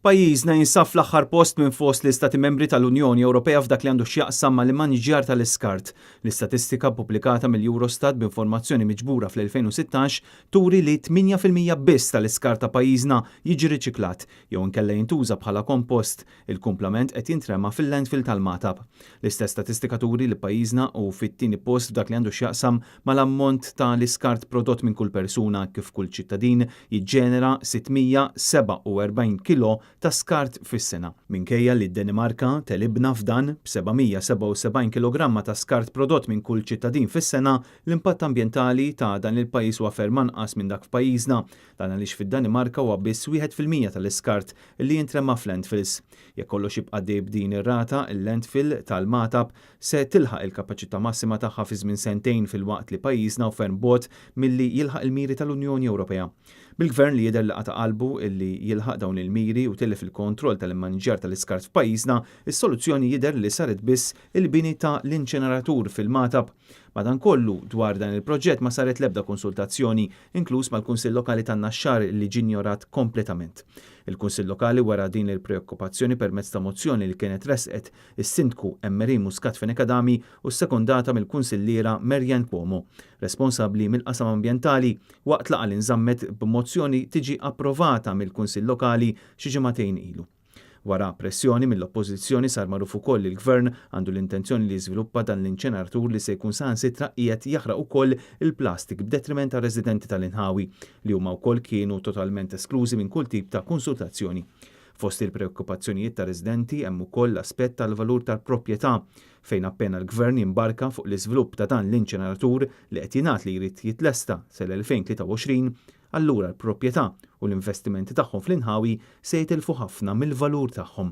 Pajjiżna jinsab fl-aħħar post minn fost l-Istati Membri tal-Unjoni Ewropea f'dak li għandu x'jaqsam mal-maniġjar tal-iskart. L-istatistika pubblikata mill-Eurostat b'informazzjoni miġbura fl-2016 turi li 8% biss tal-iskart ta' pajjiżna jiġi riċiklat jew inkella jintuża bħala kompost. Il-kumplament qed jintrema fil-landfill tal-Matab. L-istess statistika turi li pajjiżna u fit-tieni post f'dak li għandu x'jaqsam mal-ammont tal-iskart prodott minn kull persuna kif kull ċittadin jiġġenera 647 kilo ta' skart fis-sena. Minkejja li d-Danimarka telibna f'dan b'777 kg ta' skart prodott minn kull ċittadin fis-sena, l-impatt ambjentali ta' dan il-pajjiż huwa ferm anqas minn dak f'pajjiżna, dan għaliex fid-Danimarka huwa biss 1% tal-iskart li jintrema f'landfills. Jekk kollox jibqa' dejjem b'din ir-rata, il-landfill tal-Matab se tilħaq il-kapaċità massima tagħha fi żmien sentejn fil-waqt li pajjiżna u ferm bogħod milli jilħaq il-miri tal-Unjoni Ewropea. Bil-gvern li jidher li qata' qalbu illi jilħaq dawn il-miri u tilef il-kontroll tal-immaniġġjar tal-iskart f'pajjiżna, is-soluzzjoni jidher li saret biss il-bini ta' l-inċeneratur fil-Matab. Madankollu dwar dan il-proġett ma saret l-ebda konsultazzjoni, inkluż mal-Kunsill Lokali tan-Naxxar li ġie ignorat kompletament. Il-Kunsill Lokali wara din il-preokkupazzjoni permezz ta' mozzjoni li kienet resqet is-Sindku Emmerin Muscat Fenekadami u s-sekondata mill-Kunsilliera Merjan Cuomo, responsabbli mill-qasam ambjentali, waqt laqgħa li nżammet b'mozzjoni tiġi approvata mill-Kunsill Lokali xi ġimagħtejn ilu. Wara pressjoni mill-oppożizzjoni sar magħruf ukoll li l-Gvern għandu l-intenzjoni li jiżviluppa dan l-inċeneratur li se jkun saħansitra qiegħed jaħraq ukoll il-plastik b'detriment ta' residenti tal-Inħawi li huma wkoll kienu totalment esklużi minn kull tip ta' konsultazzjoni. Fost il-preokkupazzjonijiet ta' residenti hemm ukoll l-aspett tal-valur tal-proprjetà fejn appena l-Gvern jimbarka fuq l-iżvilupp ta' dan l-inċeneratur li qed jingħad li jrid jitlesta sal-2023, allura l-proprjetà u l-investimenti tagħhom fl-Inħawi se jitilfu ħafna mill-valur tagħhom.